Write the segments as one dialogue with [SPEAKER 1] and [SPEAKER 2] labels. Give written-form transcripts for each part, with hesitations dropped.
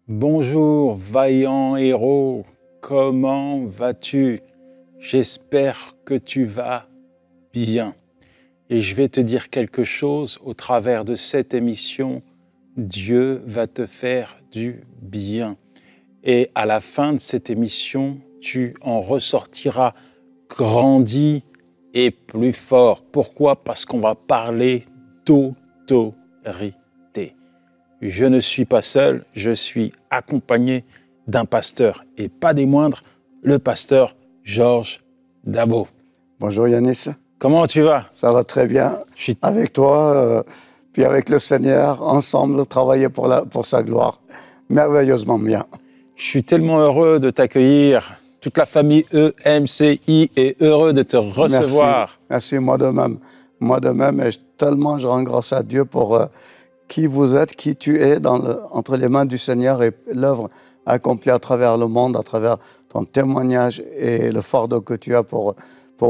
[SPEAKER 1] Bonjour, vaillant héros, comment vas-tu? J'espère que tu vas bien. Et je vais te dire quelque chose au travers de cette émission. Dieu va te faire du bien. Et à la fin de cette émission, tu en ressortiras grandi et plus fort. Pourquoi? Parce qu'on va parler d'autorité. Je ne suis pas seul, je suis accompagné d'un pasteur, et pas des moindres, le pasteur Georges Dabo.
[SPEAKER 2] Bonjour Yanis.
[SPEAKER 1] Comment tu vas?
[SPEAKER 2] Ça va très bien. Avec toi, puis avec le Seigneur, ensemble, travailler pour sa gloire. Merveilleusement bien.
[SPEAKER 1] Je suis tellement heureux de t'accueillir. Toute la famille EMCI est heureux de te recevoir.
[SPEAKER 2] Merci, moi de même. Moi de même, et tellement je rends grâce à Dieu pour qui vous êtes, qui tu es entre les mains du Seigneur et l'œuvre accomplie à travers le monde, à travers ton témoignage et le fardeau que tu as pour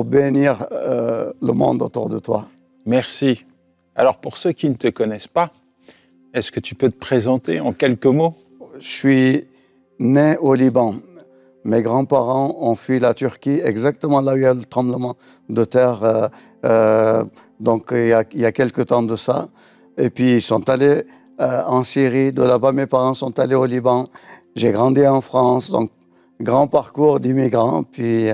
[SPEAKER 2] bénir le monde autour de toi.
[SPEAKER 1] Merci. Alors pour ceux qui ne te connaissent pas, est-ce que tu peux te présenter en quelques mots?
[SPEAKER 2] Je suis né au Liban. Mes grands-parents ont fui la Turquie, exactement là où il y a le tremblement de terre, donc il y a quelques temps de ça. Et puis ils sont allés en Syrie, de là-bas mes parents sont allés au Liban. J'ai grandi en France, donc grand parcours d'immigrant. Puis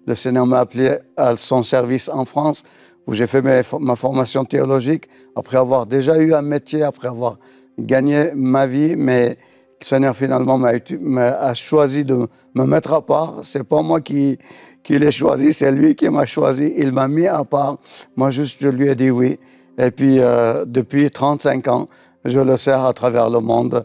[SPEAKER 2] le Seigneur m'a appelé à son service en France, où j'ai fait ma formation théologique, après avoir déjà eu un métier, après avoir gagné ma vie, mais le Seigneur finalement a choisi de me mettre à part. C'est pas moi qui l'ai choisi, c'est lui qui m'a choisi. Il m'a mis à part. Moi juste, je lui ai dit oui. Et puis depuis 35 ans, je le sers à travers le monde.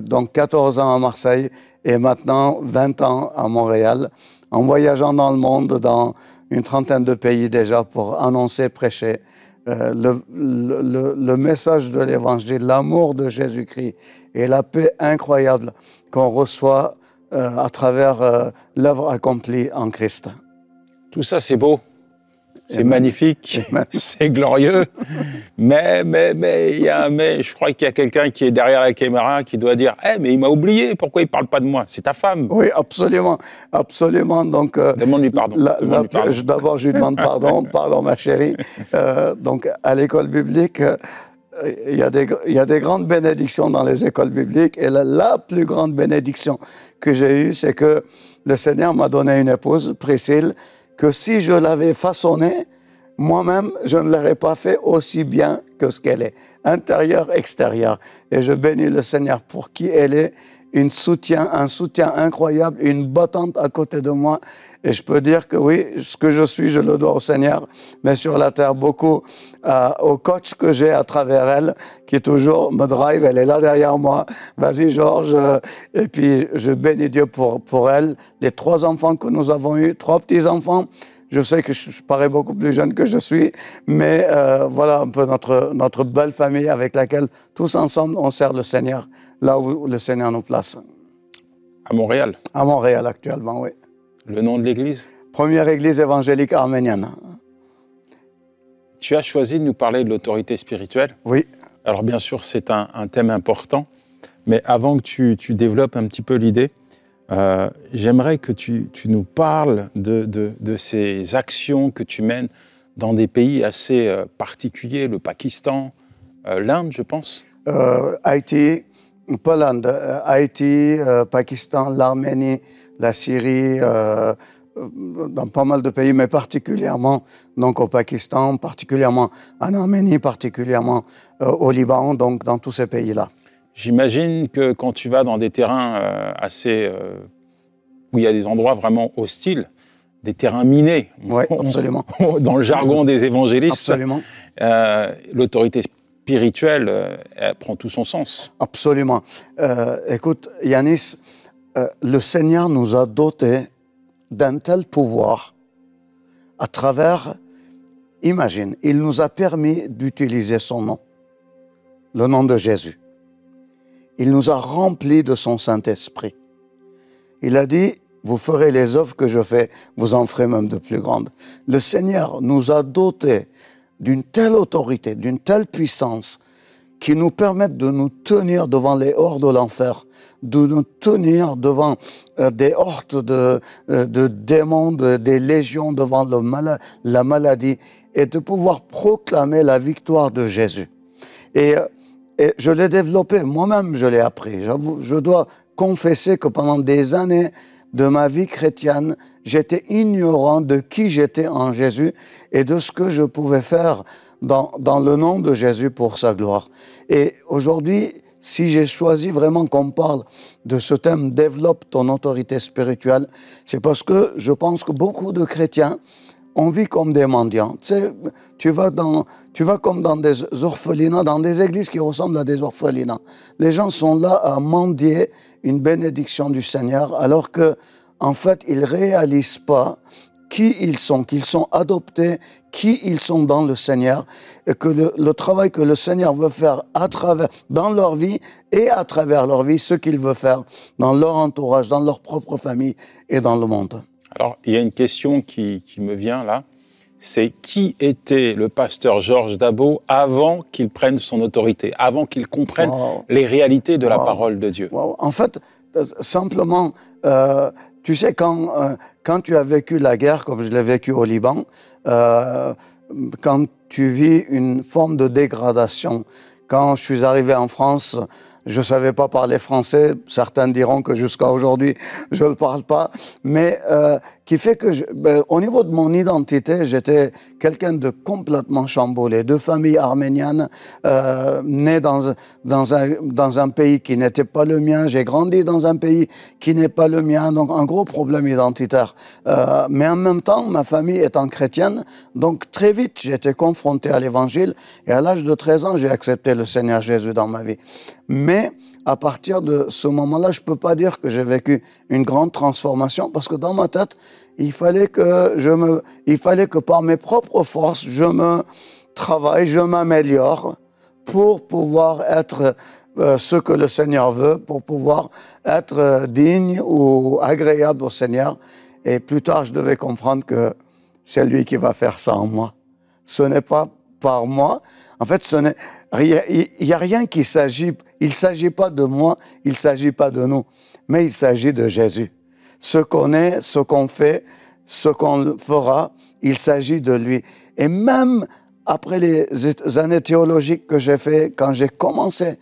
[SPEAKER 2] Donc 14 ans à Marseille et maintenant 20 ans à Montréal, en voyageant dans le monde, dans une trentaine de pays déjà, pour annoncer, prêcher le message de l'Évangile, l'amour de Jésus-Christ et la paix incroyable qu'on reçoit à travers l'œuvre accomplie en Christ.
[SPEAKER 1] Tout ça, c'est beau, c'est magnifique, c'est glorieux, mais je crois qu'il y a quelqu'un qui est derrière la caméra qui doit dire « mais il m'a oublié, pourquoi il ne parle pas de moi? C'est ta femme !»
[SPEAKER 2] Oui, absolument, absolument. Donc,
[SPEAKER 1] demande-lui pardon.
[SPEAKER 2] D'abord, je lui demande pardon, pardon ma chérie. Donc, à l'école biblique, il y a des grandes bénédictions dans les écoles bibliques. Et la plus grande bénédiction que j'ai eue, c'est que le Seigneur m'a donné une épouse, Priscille, que si je l'avais façonnée, moi-même, je ne l'aurais pas fait aussi bien que ce qu'elle est, intérieur, extérieur. Et je bénis le Seigneur pour qui elle est, un soutien incroyable, une battante à côté de moi. Et je peux dire que oui, ce que je suis, je le dois au Seigneur, mais sur la terre, beaucoup au coach que j'ai à travers elle, qui toujours me drive, elle est là derrière moi. Vas-y Georges. Et puis je bénis Dieu pour elle, les 3 enfants que nous avons eus, 3 petits-enfants. Je sais que je parais beaucoup plus jeune que je suis, mais voilà un peu notre belle famille avec laquelle tous ensemble on sert le Seigneur, là où le Seigneur nous place.
[SPEAKER 1] À Montréal?
[SPEAKER 2] À Montréal actuellement, oui.
[SPEAKER 1] Le nom de l'église?
[SPEAKER 2] Première église évangélique arménienne.
[SPEAKER 1] Tu as choisi de nous parler de l'autorité spirituelle?
[SPEAKER 2] Oui.
[SPEAKER 1] Alors bien sûr, c'est un thème important, mais avant que tu développes un petit peu l'idée, j'aimerais que tu nous parles de ces actions que tu mènes dans des pays assez particuliers, le Pakistan, l'Inde, je pense.
[SPEAKER 2] Haïti, pas l'Inde, Haïti, Pakistan, l'Arménie, la Syrie, dans pas mal de pays, mais particulièrement donc au Pakistan, particulièrement en Arménie, particulièrement au Liban, donc dans tous ces pays-là.
[SPEAKER 1] J'imagine que quand tu vas dans des terrains où il y a des endroits vraiment hostiles, des terrains minés,
[SPEAKER 2] oui, absolument.
[SPEAKER 1] Dans le jargon des évangélistes,
[SPEAKER 2] absolument.
[SPEAKER 1] L'autorité spirituelle, elle prend tout son sens.
[SPEAKER 2] Absolument. Écoute, Yanis, le Seigneur nous a dotés d'un tel pouvoir à travers, imagine, il nous a permis d'utiliser son nom, le nom de Jésus. Il nous a remplis de son Saint-Esprit. Il a dit, vous ferez les œuvres que je fais, vous en ferez même de plus grandes. Le Seigneur nous a dotés d'une telle autorité, d'une telle puissance, qui nous permettent de nous tenir devant les hordes de l'enfer, de nous tenir devant des hordes de démons, des légions, devant la maladie, et de pouvoir proclamer la victoire de Jésus. Et je l'ai développé, moi-même je l'ai appris. Je dois confesser que pendant des années de ma vie chrétienne, j'étais ignorant de qui j'étais en Jésus et de ce que je pouvais faire dans le nom de Jésus pour sa gloire. Et aujourd'hui, si j'ai choisi vraiment qu'on parle de ce thème « Développe ton autorité spirituelle », c'est parce que je pense que beaucoup de chrétiens, on vit comme des mendiants. Tu sais, tu vas comme dans des orphelinats, dans des églises qui ressemblent à des orphelinats. Les gens sont là à mendier une bénédiction du Seigneur, alors que, en fait, ils ne réalisent pas qui ils sont, qu'ils sont adoptés, qui ils sont dans le Seigneur, et que le travail que le Seigneur veut faire dans leur vie et à travers leur vie, ce qu'il veut faire dans leur entourage, dans leur propre famille et dans le monde.
[SPEAKER 1] Alors, il y a une question qui me vient là, c'est qui était le pasteur Georges Dabot avant qu'il prenne son autorité, avant qu'il comprenne les réalités de la parole de Dieu?
[SPEAKER 2] En fait, simplement, tu sais, quand tu as vécu la guerre, comme je l'ai vécu au Liban, quand tu vis une forme de dégradation, quand je suis arrivé en France, je ne savais pas parler français, certains diront que jusqu'à aujourd'hui, je ne le parle pas, mais qui fait que, au niveau de mon identité, j'étais quelqu'un de complètement chamboulé, de famille arménienne, né dans un pays qui n'était pas le mien, j'ai grandi dans un pays qui n'est pas le mien, donc un gros problème identitaire. Mais en même temps, ma famille étant chrétienne, donc très vite, j'étais confronté à l'Évangile, et à l'âge de 13 ans, j'ai accepté le Seigneur Jésus dans ma vie. Mais à partir de ce moment-là, je ne peux pas dire que j'ai vécu une grande transformation parce que dans ma tête, il fallait que par mes propres forces, je me travaille, je m'améliore pour pouvoir être ce que le Seigneur veut, pour pouvoir être digne ou agréable au Seigneur. Et plus tard, je devais comprendre que c'est lui qui va faire ça en moi. Ce n'est pas par moi. En fait, il n'y a rien qui s'agit. Il ne s'agit pas de moi, il ne s'agit pas de nous, mais il s'agit de Jésus. Ce qu'on est, ce qu'on fait, ce qu'on fera, il s'agit de lui. Et même après les années théologiques que j'ai fait, quand j'ai commencé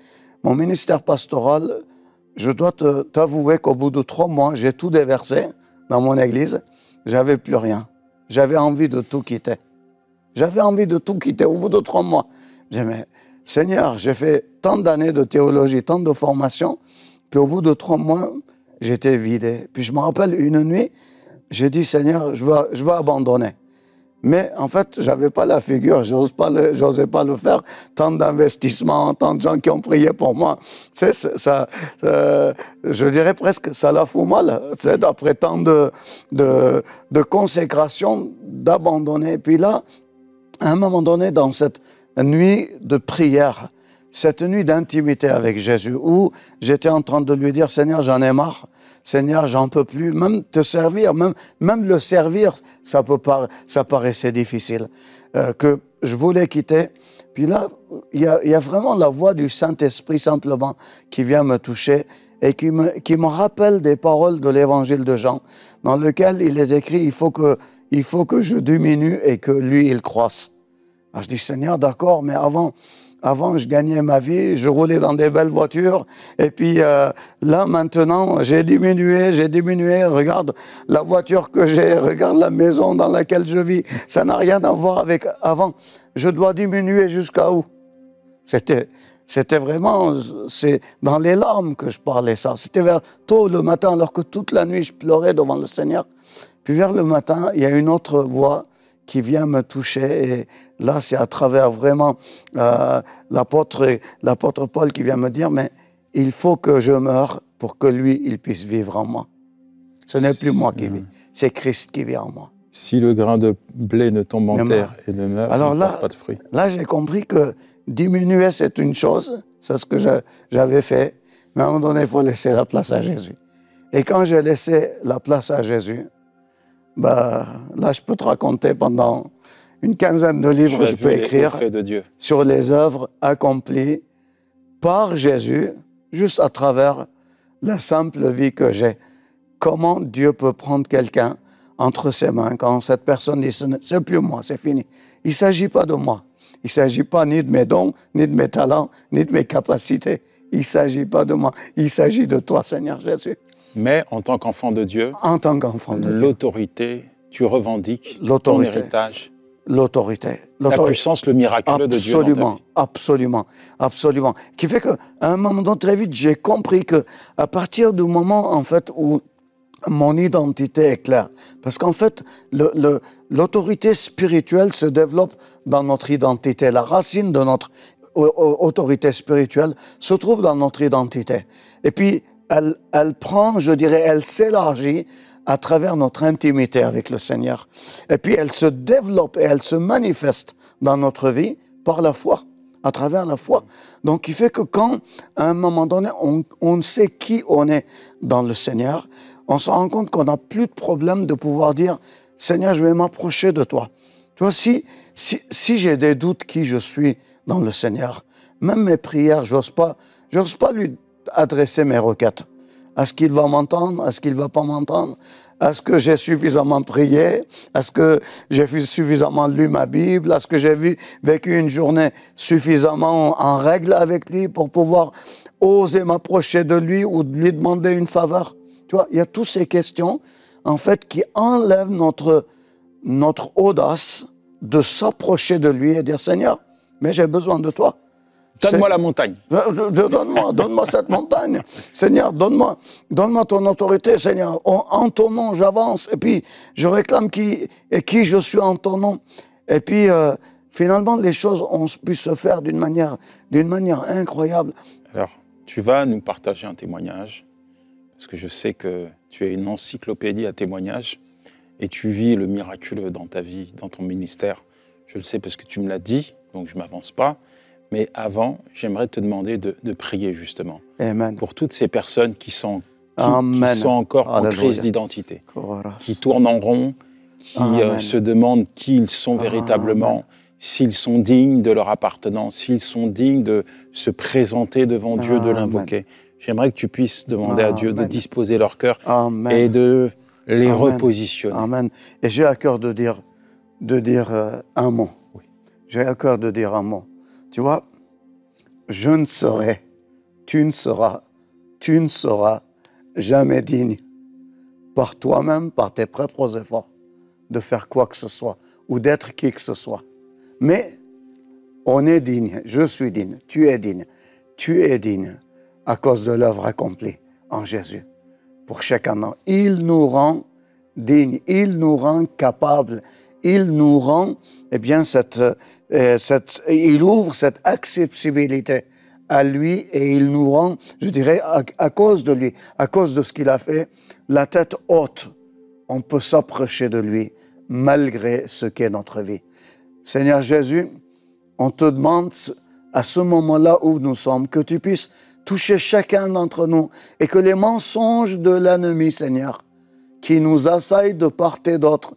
[SPEAKER 2] mon ministère pastoral, je dois t'avouer qu'au bout de 3 mois, j'ai tout déversé dans mon église. J'avais plus rien. J'avais envie de tout quitter. J'avais envie de tout quitter au bout de 3 mois. Je disais, mais Seigneur, j'ai fait tant d'années de théologie, tant de formation, puis au bout de 3 mois, j'étais vidé. Puis je me rappelle une nuit, j'ai dit, Seigneur, je vais abandonner. Mais en fait, je n'avais pas la figure, j'osais pas le faire. Tant d'investissements, tant de gens qui ont prié pour moi. Tu sais, je dirais presque, ça la fout mal. Tu sais, après tant de consécration, d'abandonner. Puis là, à un moment donné, dans cette nuit de prière, cette nuit d'intimité avec Jésus, où j'étais en train de lui dire, Seigneur, j'en ai marre. Seigneur, j'en peux plus. Même te servir, même le servir, ça paraissait difficile. Que je voulais quitter. Puis là, il y a vraiment la voix du Saint-Esprit simplement qui vient me toucher et qui me rappelle des paroles de l'évangile de Jean, dans lequel il est écrit, il faut que je diminue et que lui, il croisse. Alors je dis, Seigneur, d'accord, mais avant, je gagnais ma vie, je roulais dans des belles voitures. Et puis là, maintenant, j'ai diminué. Regarde la voiture que j'ai, regarde la maison dans laquelle je vis. Ça n'a rien à voir avec avant. Je dois diminuer jusqu'à où? C'était vraiment, c'est dans les larmes que je parlais ça. C'était vers tôt le matin, alors que toute la nuit, je pleurais devant le Seigneur. Puis vers le matin, il y a une autre voix qui vient me toucher, et là c'est à travers vraiment l'apôtre Paul qui vient me dire, mais il faut que je meure pour que lui, il puisse vivre en moi. Ce n'est plus moi qui vis, c'est Christ qui vit en moi.
[SPEAKER 1] Si le grain de blé ne tombe en terre et ne meurt,
[SPEAKER 2] alors
[SPEAKER 1] il ne porte pas de fruits.
[SPEAKER 2] Là, j'ai compris que diminuer, c'est une chose, c'est ce que j'avais fait, mais à un moment donné, il faut laisser la place à Jésus. Et quand j'ai laissé la place à Jésus, là, je peux te raconter pendant une quinzaine de livres, je peux écrire
[SPEAKER 1] de Dieu.
[SPEAKER 2] sur les œuvres accomplies par Jésus, juste à travers la simple vie que j'ai, comment Dieu peut prendre quelqu'un entre ses mains quand cette personne dit « c'est plus moi, c'est fini ». Il ne s'agit pas de moi. Il ne s'agit pas ni de mes dons, ni de mes talents, ni de mes capacités. Il ne s'agit pas de moi. Il s'agit de toi, Seigneur Jésus.
[SPEAKER 1] Mais en tant qu'enfant de Dieu,
[SPEAKER 2] en tant qu'enfant de Dieu,
[SPEAKER 1] l'autorité, tu revendiques ton héritage.
[SPEAKER 2] L'autorité.
[SPEAKER 1] La puissance, le miraculeux de Dieu.
[SPEAKER 2] Absolument. Qui fait qu'à un moment donné, très vite, j'ai compris qu'à partir du moment, en fait, où mon identité est claire, parce qu'en fait, l'autorité spirituelle se développe dans notre identité. La racine de notre autorité spirituelle se trouve dans notre identité. Et puis, elle prend, je dirais, elle s'élargit à travers notre intimité avec le Seigneur. Et puis, elle se développe et elle se manifeste dans notre vie par la foi, à travers la foi. Donc, il fait que quand, à un moment donné, on sait qui on est dans le Seigneur, on se rend compte qu'on n'a plus de problème de pouvoir dire « Seigneur, je vais m'approcher de toi ». Tu vois, si j'ai des doutes qui je suis dans le Seigneur, même mes prières, j'ose pas lui adresser mes requêtes. Est-ce qu'il va m'entendre? Est-ce qu'il ne va pas m'entendre? Est-ce que j'ai suffisamment prié? Est-ce que j'ai suffisamment lu ma Bible? Est-ce que j'ai vécu une journée suffisamment en règle avec lui pour pouvoir oser m'approcher de lui ou de lui demander une faveur? Tu vois, il y a toutes ces questions, en fait, qui enlèvent notre audace de s'approcher de lui et dire « Seigneur, mais j'ai besoin de toi. »
[SPEAKER 1] Donne-moi la montagne.
[SPEAKER 2] Donne-moi cette montagne. Seigneur, donne-moi ton autorité, Seigneur. En ton nom, j'avance. Et puis, je réclame qui je suis en ton nom. Et puis, finalement, les choses ont pu se faire d'une manière incroyable.
[SPEAKER 1] Alors, tu vas nous partager un témoignage, parce que je sais que tu es une encyclopédie à témoignages, et tu vis le miraculeux dans ta vie, dans ton ministère. Je le sais parce que tu me l'as dit, donc je ne m'avance pas. Mais avant, j'aimerais te demander de prier justement.
[SPEAKER 2] Amen.
[SPEAKER 1] Pour toutes ces personnes qui sont encore en crise d'identité, qui tournent en rond, qui se demandent qui ils sont véritablement, s'ils sont dignes de leur appartenance, s'ils sont dignes de se présenter devant Dieu, de l'invoquer. J'aimerais que tu puisses demander à Dieu de disposer leur cœur et de les repositionner.
[SPEAKER 2] Amen. Et j'ai à cœur de dire un mot.
[SPEAKER 1] Oui.
[SPEAKER 2] J'ai à cœur de dire un mot. Tu vois, je ne serai, tu ne seras jamais digne par toi-même, par tes propres efforts, de faire quoi que ce soit ou d'être qui que ce soit. Mais on est digne, je suis digne, tu es digne à cause de l'œuvre accomplie en Jésus. Pour chacun d'entre nous, il nous rend dignes, il nous rend capables, il nous rend, eh bien, il ouvre cette accessibilité à lui et il nous rend, je dirais, à cause de lui, à cause de ce qu'il a fait, la tête haute. On peut s'approcher de lui malgré ce qu'est notre vie. Seigneur Jésus, on te demande à ce moment-là où nous sommes, que tu puisses toucher chacun d'entre nous et que les mensonges de l'ennemi, Seigneur, qui nous assaillent de part et d'autre,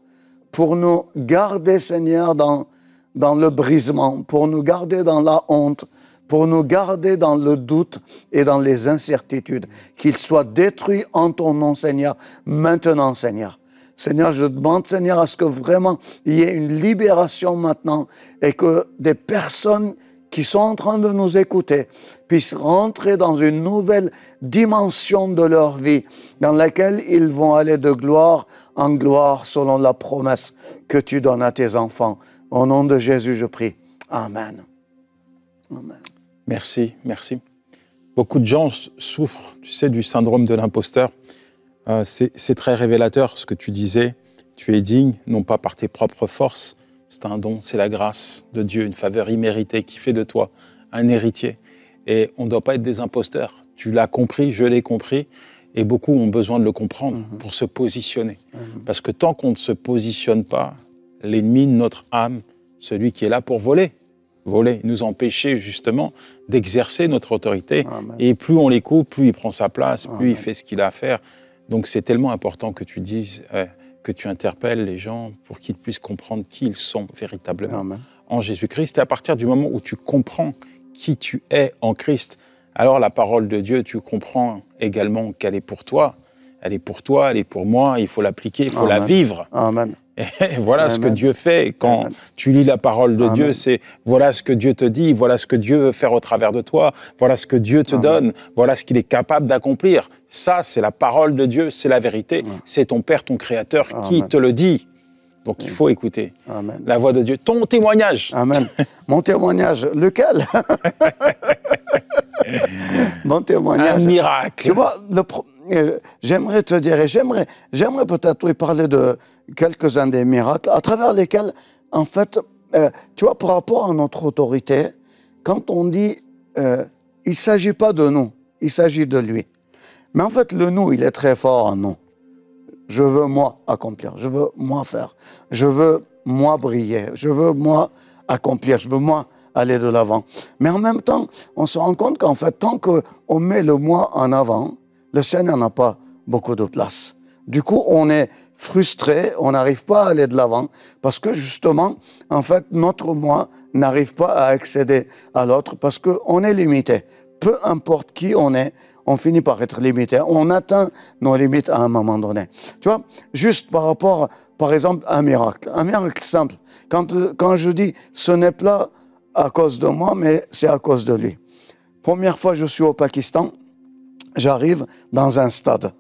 [SPEAKER 2] pour nous garder, Seigneur, dans le brisement, pour nous garder dans la honte, pour nous garder dans le doute et dans les incertitudes, qu'ils soient détruits en ton nom, Seigneur, maintenant, Seigneur. Seigneur, je demande, Seigneur, à ce que vraiment il y ait une libération maintenant et que des personnes qui sont en train de nous écouter puissent rentrer dans une nouvelle dimension de leur vie dans laquelle ils vont aller de gloire en gloire selon la promesse que tu donnes à tes enfants. Au nom de Jésus, je prie. Amen. Amen.
[SPEAKER 1] Merci, merci. Beaucoup de gens souffrent, tu sais, du syndrome de l'imposteur. C'est très révélateur ce que tu disais. Tu es digne, non pas par tes propres forces. C'est un don, c'est la grâce de Dieu, une faveur imméritée qui fait de toi un héritier. Et on ne doit pas être des imposteurs. Tu l'as compris, je l'ai compris. Et beaucoup ont besoin de le comprendre pour se positionner. Parce que tant qu'on ne se positionne pas, l'ennemi de notre âme, celui qui est là pour voler, nous empêcher justement d'exercer notre autorité.
[SPEAKER 2] Amen.
[SPEAKER 1] Et plus on l'écoute, plus il prend sa place, plus il fait ce qu'il a à faire. Donc c'est tellement important que tu dises, que tu interpelles les gens pour qu'ils puissent comprendre qui ils sont véritablement en Jésus-Christ. Et à partir du moment où tu comprends qui tu es en Christ, alors la parole de Dieu, tu comprends également qu'elle est pour toi. Elle est pour toi, elle est pour moi, il faut l'appliquer, il faut la vivre.
[SPEAKER 2] Amen.
[SPEAKER 1] Et voilà
[SPEAKER 2] Amen.
[SPEAKER 1] ce que Dieu fait quand
[SPEAKER 2] Amen.
[SPEAKER 1] tu lis la parole de
[SPEAKER 2] Amen.
[SPEAKER 1] Dieu, c'est voilà ce que Dieu te dit, voilà ce que Dieu veut faire au travers de toi, voilà ce que Dieu te donne, voilà ce qu'il est capable d'accomplir. Ça, c'est la parole de Dieu, c'est la vérité, c'est ton Père, ton Créateur qui te le dit. Donc il faut écouter la voix de Dieu. Ton témoignage.
[SPEAKER 2] Amen. Mon témoignage, lequel? Mon témoignage.
[SPEAKER 1] Un miracle.
[SPEAKER 2] Tu vois, j'aimerais te dire, et j'aimerais peut-être lui parler de quelques-uns des miracles à travers lesquels, en fait, tu vois, par rapport à notre autorité, quand on dit, il ne s'agit pas de nous, il s'agit de lui. Mais en fait, le nous, il est très fort en nous. Je veux, moi, accomplir. Je veux, moi, faire. Je veux, moi, briller. Je veux, moi, accomplir. Je veux, moi, aller de l'avant. Mais en même temps, on se rend compte qu'en fait, tant qu'on met le moi en avant, le Seigneur n'a pas beaucoup de place. Du coup, on est frustré, on n'arrive pas à aller de l'avant parce que justement, en fait, notre moi n'arrive pas à accéder à l'autre parce qu'on est limité. Peu importe qui on finit par être limité. On atteint nos limites à un moment donné. Tu vois, juste par rapport, par exemple, à un miracle simple. Quand je dis, ce n'est pas à cause de moi, mais c'est à cause de lui. Première fois, je suis au Pakistan, j'arrive dans un stade.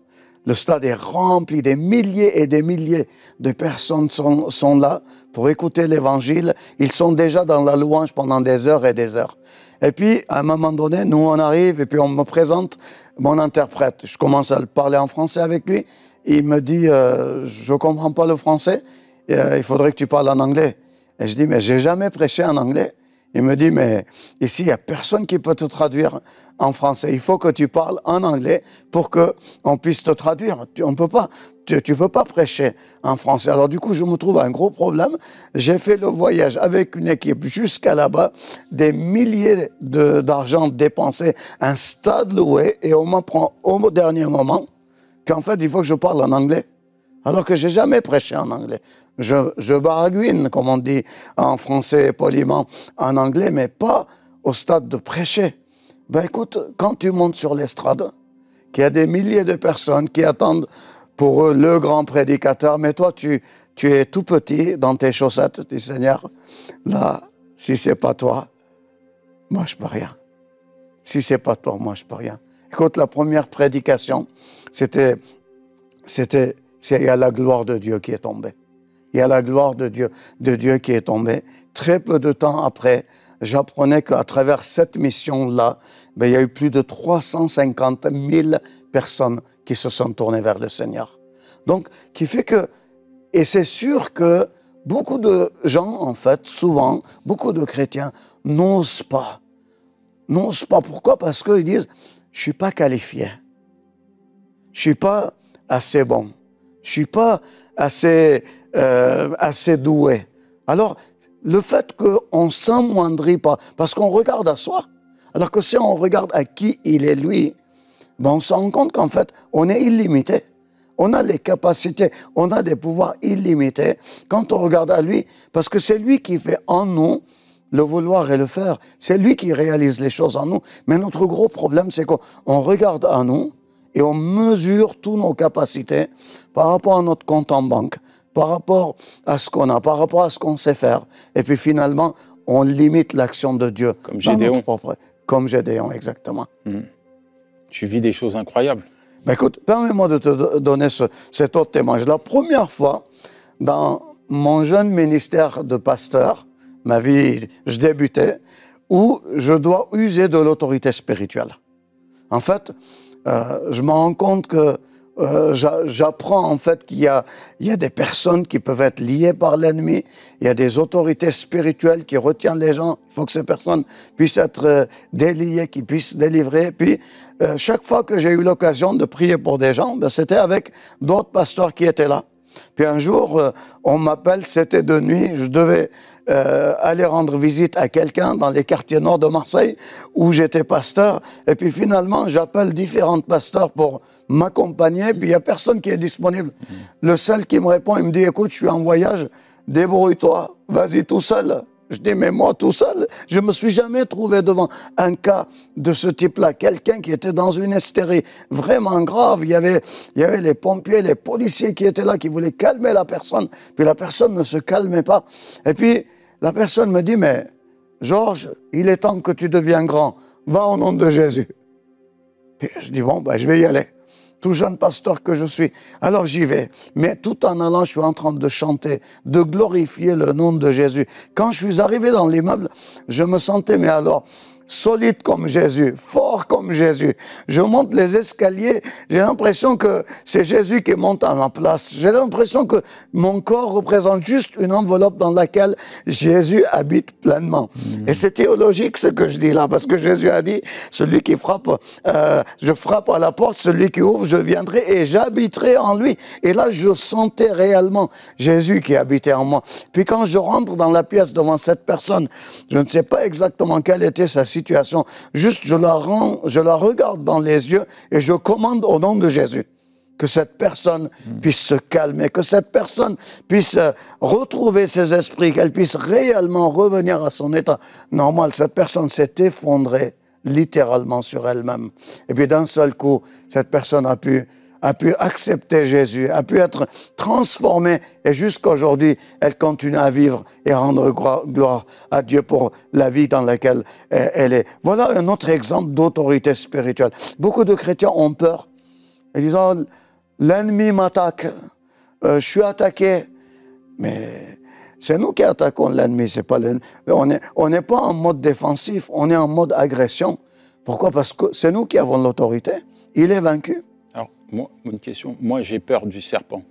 [SPEAKER 2] Le stade est rempli, des milliers et des milliers de personnes sont là pour écouter l'évangile. Ils sont déjà dans la louange pendant des heures et des heures. Et puis, à un moment donné, nous, on arrive et puis on me présente mon interprète. Je commence à parler en français avec lui. Il me dit, je ne comprends pas le français, il faudrait que tu parles en anglais. Et je dis, mais j'ai jamais prêché en anglais. Il me dit, mais ici, il n'y a personne qui peut te traduire en français. Il faut que tu parles en anglais pour qu'on puisse te traduire. Tu ne peux pas prêcher en français. Alors du coup, je me trouve à un gros problème. J'ai fait le voyage avec une équipe jusqu'à là-bas, des milliers d'argent dépensés, un stade loué, et on m'apprend au dernier moment qu'en fait, il faut que je parle en anglais. Alors que j'ai jamais prêché en anglais. Je baragouine, comme on dit en français poliment, en anglais, mais pas au stade de prêcher. Ben écoute, quand tu montes sur l'estrade, qu'il y a des milliers de personnes qui attendent pour eux le grand prédicateur, mais toi, tu es tout petit dans tes chaussettes du Seigneur. Là, si c'est pas toi, moi je peux rien. Si c'est pas toi, moi je peux rien. Écoute, la première prédication, c'était il y a la gloire de Dieu qui est tombée. Il y a la gloire de Dieu qui est tombée. Très peu de temps après, j'apprenais qu'à travers cette mission-là, ben, il y a eu plus de 350 000 personnes qui se sont tournées vers le Seigneur. Donc, qui fait que, et c'est sûr que beaucoup de gens, en fait, souvent, beaucoup de chrétiens n'osent pas. N'osent pas. Pourquoi? Parce qu'ils disent, je ne suis pas qualifié. Je ne suis pas assez bon. Je ne suis pas assez doué. Alors, le fait qu'on ne s'amoindrit pas, parce qu'on regarde à soi, alors que si on regarde à qui il est lui, ben on se rend compte qu'en fait, on est illimité. On a les capacités, on a des pouvoirs illimités quand on regarde à lui, parce que c'est lui qui fait en nous le vouloir et le faire. C'est lui qui réalise les choses en nous. Mais notre gros problème, c'est qu'on regarde à nous, et on mesure toutes nos capacités par rapport à notre compte en banque, par rapport à ce qu'on a, par rapport à ce qu'on sait faire. Et puis finalement, on limite l'action de Dieu.
[SPEAKER 1] Comme Gédéon.
[SPEAKER 2] Comme Gédéon, exactement.
[SPEAKER 1] Tu vis des choses incroyables.
[SPEAKER 2] Ben écoute, permets-moi de te donner cet autre témoignage. La première fois, dans mon jeune ministère de pasteur, ma vie, je débutais, où je dois user de l'autorité spirituelle. En fait, je me rends compte que j'apprends en fait qu'il y a des personnes qui peuvent être liées par l'ennemi, il y a des autorités spirituelles qui retiennent les gens, il faut que ces personnes puissent être déliées, qu'ils puissent délivrer. Puis chaque fois que j'ai eu l'occasion de prier pour des gens, ben, c'était avec d'autres pasteurs qui étaient là. Puis un jour, on m'appelle, c'était de nuit, je devais aller rendre visite à quelqu'un dans les quartiers nord de Marseille où j'étais pasteur. Et puis finalement, j'appelle différents pasteurs pour m'accompagner. Puis il n'y a personne qui est disponible. Le seul qui me répond, il me dit, écoute, je suis en voyage, débrouille-toi, vas-y tout seul. Je dis, mais moi, tout seul, je ne me suis jamais trouvé devant un cas de ce type-là. Quelqu'un qui était dans une hystérie vraiment grave. Il y avait les pompiers, les policiers qui étaient là, qui voulaient calmer la personne. Puis la personne ne se calmait pas. Et puis, la personne me dit, mais Georges, il est temps que tu deviennes grand. Va au nom de Jésus. Puis je dis, bon, ben, je vais y aller. Tout jeune pasteur que je suis. Alors j'y vais. Mais tout en allant, je suis en train de chanter, de glorifier le nom de Jésus. Quand je suis arrivé dans l'immeuble, je me sentais, mais alors, solide comme Jésus, fort comme Jésus. Je monte les escaliers, j'ai l'impression que c'est Jésus qui monte à ma place. J'ai l'impression que mon corps représente juste une enveloppe dans laquelle Jésus habite pleinement. Et c'est théologique ce que je dis là, parce que Jésus a dit, celui qui frappe, je frappe à la porte, celui qui ouvre, je viendrai et j'habiterai en lui. Et là, je sentais réellement Jésus qui habitait en moi. Puis quand je rentre dans la pièce devant cette personne, je ne sais pas exactement quelle était sa situation. Juste, je la regarde dans les yeux et je commande au nom de Jésus que cette personne puisse se calmer, que cette personne puisse retrouver ses esprits, qu'elle puisse réellement revenir à son état normal. Cette personne s'est effondrée littéralement sur elle-même. Et puis d'un seul coup, cette personne a pu accepter Jésus, a pu être transformée et jusqu'à aujourd'hui, elle continue à vivre et rendre gloire à Dieu pour la vie dans laquelle elle est. Voilà un autre exemple d'autorité spirituelle. Beaucoup de chrétiens ont peur. Ils disent, oh, l'ennemi m'attaque, je suis attaqué. Mais c'est nous qui attaquons l'ennemi, c'est pas l'ennemi. On n'est pas en mode défensif, on est en mode agression. Pourquoi? Parce que c'est nous qui avons l'autorité. Il est vaincu.
[SPEAKER 1] Alors, moi, une question. Moi, j'ai peur du serpent.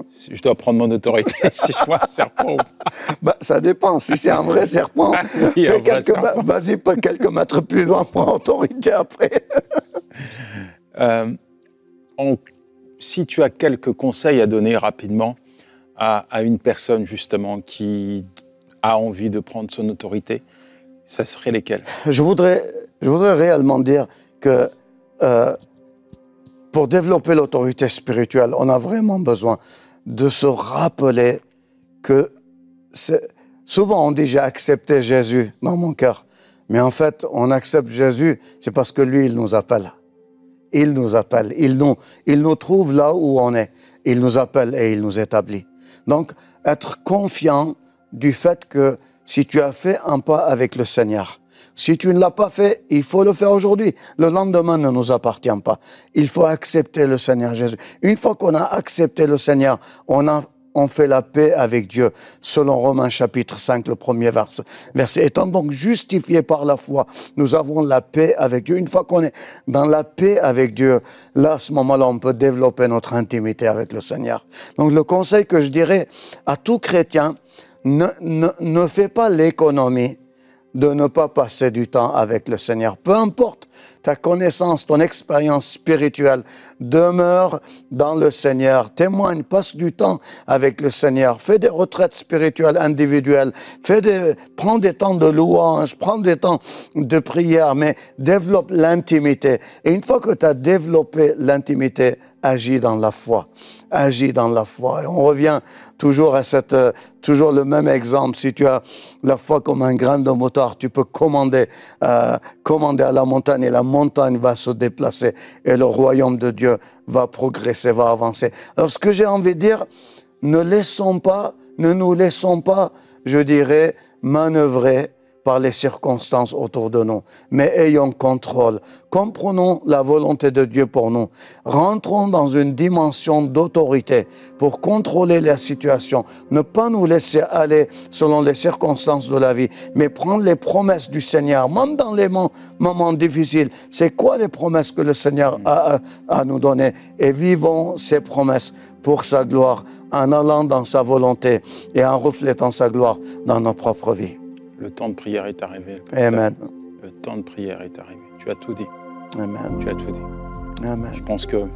[SPEAKER 1] Si je dois prendre mon autorité, si je vois un serpent ou pas.
[SPEAKER 2] Ben, ça dépend. Si c'est un vrai serpent, vas-y pas quelques mètres plus loin, prends autorité après.
[SPEAKER 1] Si tu as quelques conseils à donner rapidement à une personne justement qui a envie de prendre son autorité, ça serait lesquels? Je voudrais
[SPEAKER 2] réellement dire que pour développer l'autorité spirituelle, on a vraiment besoin de se rappeler que souvent on dit j'ai accepté Jésus dans mon cœur, mais en fait on accepte Jésus, c'est parce que lui il nous appelle. Il nous appelle, il nous trouve là où on est, il nous appelle et il nous établit. Donc être confiant du fait que si tu as fait un pas avec le Seigneur, si tu ne l'as pas fait, il faut le faire aujourd'hui. Le lendemain ne nous appartient pas. Il faut accepter le Seigneur Jésus. Une fois qu'on a accepté le Seigneur, on fait la paix avec Dieu, selon Romains chapitre 5, le premier verset. Étant donc justifiés par la foi, nous avons la paix avec Dieu. Une fois qu'on est dans la paix avec Dieu, là, à ce moment-là, on peut développer notre intimité avec le Seigneur. Donc le conseil que je dirais à tout chrétien, ne fais pas l'économie de ne pas passer du temps avec le Seigneur. Peu importe ta connaissance, ton expérience spirituelle, demeure dans le Seigneur, témoigne, passe du temps avec le Seigneur, fais des retraites spirituelles individuelles, prends des temps de louange, prends des temps de prière, mais développe l'intimité. Et une fois que tu as développé l'intimité, agis dans la foi. Agis dans la foi. Et on revient toujours à toujours le même exemple. Si tu as la foi comme un grain de moutarde, tu peux commander à la montagne et la montagne va se déplacer et le royaume de Dieu va progresser, va avancer. Alors ce que j'ai envie de dire, ne nous laissons pas, je dirais, manœuvrer par les circonstances autour de nous, mais ayons contrôle. Comprenons la volonté de Dieu pour nous. Rentrons dans une dimension d'autorité pour contrôler la situation. Ne pas nous laisser aller selon les circonstances de la vie, mais prendre les promesses du Seigneur, même dans les moments difficiles. C'est quoi les promesses que le Seigneur a à nous donner? Et vivons ces promesses pour sa gloire, en allant dans sa volonté et en reflétant sa gloire dans nos propres vies.
[SPEAKER 1] Le temps de prière est arrivé.
[SPEAKER 2] Amen.
[SPEAKER 1] Le temps de prière est arrivé. Tu as tout dit.
[SPEAKER 2] Amen.
[SPEAKER 1] Tu as tout dit.
[SPEAKER 2] Amen.
[SPEAKER 1] Je pense qu'il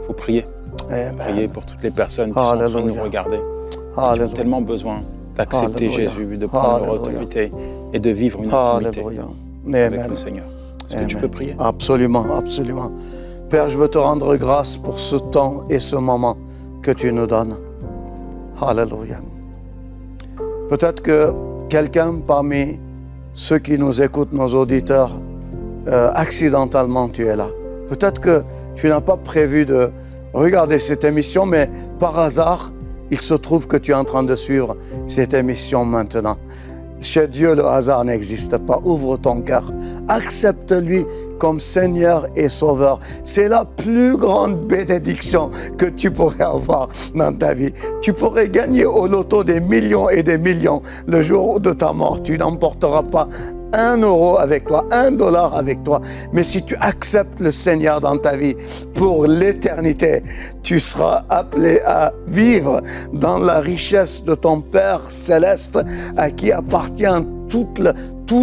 [SPEAKER 1] faut prier.
[SPEAKER 2] Amen.
[SPEAKER 1] Prier pour toutes les personnes qui sont en train de nous regarder. Qui ont tellement besoin d'accepter Jésus, de prendre leur autorité et de vivre une intimité avec le Seigneur. Est-ce que tu peux prier?
[SPEAKER 2] Absolument, absolument. Père, je veux te rendre grâce pour ce temps et ce moment que tu nous donnes. Alléluia. Peut-être que quelqu'un parmi ceux qui nous écoutent, nos auditeurs, accidentellement tu es là. Peut-être que tu n'as pas prévu de regarder cette émission, mais par hasard, il se trouve que tu es en train de suivre cette émission maintenant. Chez Dieu, le hasard n'existe pas. Ouvre ton cœur. Accepte-lui comme Seigneur et Sauveur. C'est la plus grande bénédiction que tu pourrais avoir dans ta vie. Tu pourrais gagner au loto des millions et des millions. Le jour de ta mort, tu n'emporteras pas 1 euro avec toi, 1 dollar avec toi. Mais si tu acceptes le Seigneur dans ta vie pour l'éternité, tu seras appelé à vivre dans la richesse de ton Père céleste à qui appartient toutes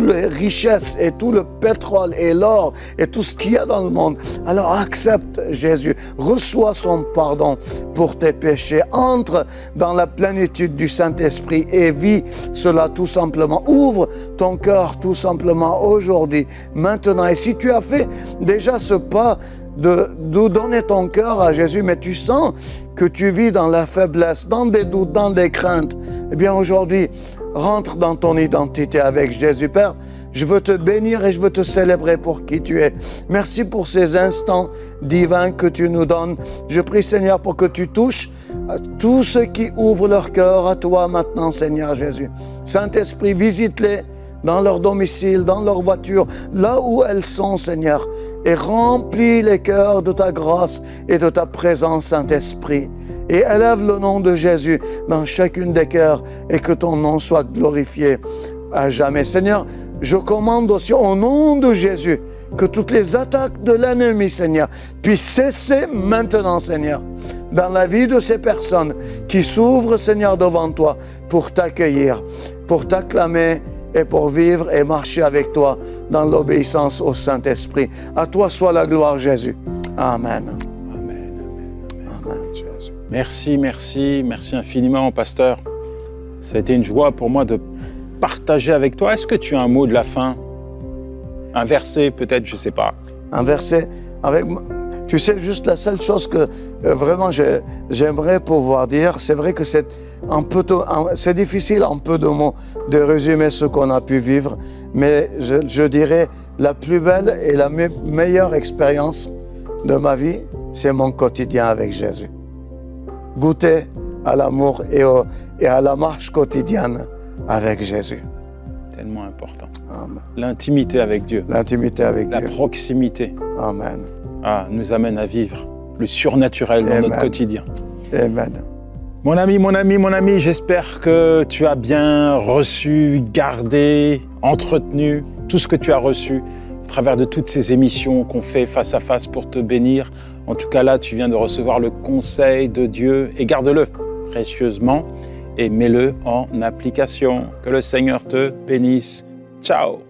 [SPEAKER 2] les richesses et tout le pétrole et l'or et tout ce qu'il y a dans le monde. Alors accepte Jésus, reçois son pardon pour tes péchés, entre dans la plénitude du Saint-Esprit et vis cela tout simplement. Ouvre ton cœur tout simplement aujourd'hui, maintenant. Et si tu as fait déjà ce pas de donner ton cœur à Jésus, mais tu sens que tu vis dans la faiblesse, dans des doutes, dans des craintes, eh bien aujourd'hui, rentre dans ton identité avec Jésus. Père, je veux te bénir et je veux te célébrer pour qui tu es. Merci pour ces instants divins que tu nous donnes. Je prie, Seigneur, pour que tu touches à tous ceux qui ouvrent leur cœur à toi maintenant, Seigneur Jésus. Saint-Esprit, visite-les dans leur domicile, dans leur voiture, là où elles sont, Seigneur, et remplis les cœurs de ta grâce et de ta présence, Saint-Esprit. Et élève le nom de Jésus dans chacune des cœurs et que ton nom soit glorifié à jamais. Seigneur, je commande aussi au nom de Jésus que toutes les attaques de l'ennemi, Seigneur, puissent cesser maintenant, Seigneur, dans la vie de ces personnes qui s'ouvrent, Seigneur, devant toi pour t'accueillir, pour t'acclamer et pour vivre et marcher avec toi dans l'obéissance au Saint-Esprit. À toi soit la gloire, Jésus. Amen.
[SPEAKER 1] Amen.
[SPEAKER 2] Amen, Jésus.
[SPEAKER 1] Merci, merci, merci infiniment, pasteur. Ça a été une joie pour moi de partager avec toi. Est-ce que tu as un mot de la fin? Un verset peut-être, je ne sais pas.
[SPEAKER 2] Un verset avec... Tu sais, juste la seule chose que vraiment j'aimerais pouvoir dire, c'est vrai que c'est difficile en peu de mots de résumer ce qu'on a pu vivre, mais je dirais la plus belle et la meilleure expérience de ma vie, c'est mon quotidien avec Jésus. Goûter à l'amour et à la marche quotidienne avec Jésus.
[SPEAKER 1] Tellement important.
[SPEAKER 2] Amen.
[SPEAKER 1] L'intimité avec Dieu.
[SPEAKER 2] L'intimité avec Dieu.
[SPEAKER 1] La proximité.
[SPEAKER 2] Amen.
[SPEAKER 1] Nous amène à vivre le surnaturel dans notre quotidien.
[SPEAKER 2] Amen.
[SPEAKER 1] Mon ami, j'espère que tu as bien reçu, gardé, entretenu tout ce que tu as reçu au travers de toutes ces émissions qu'on fait face à face pour te bénir. En tout cas là, tu viens de recevoir le conseil de Dieu et garde-le précieusement et mets-le en application. Que le Seigneur te bénisse. Ciao!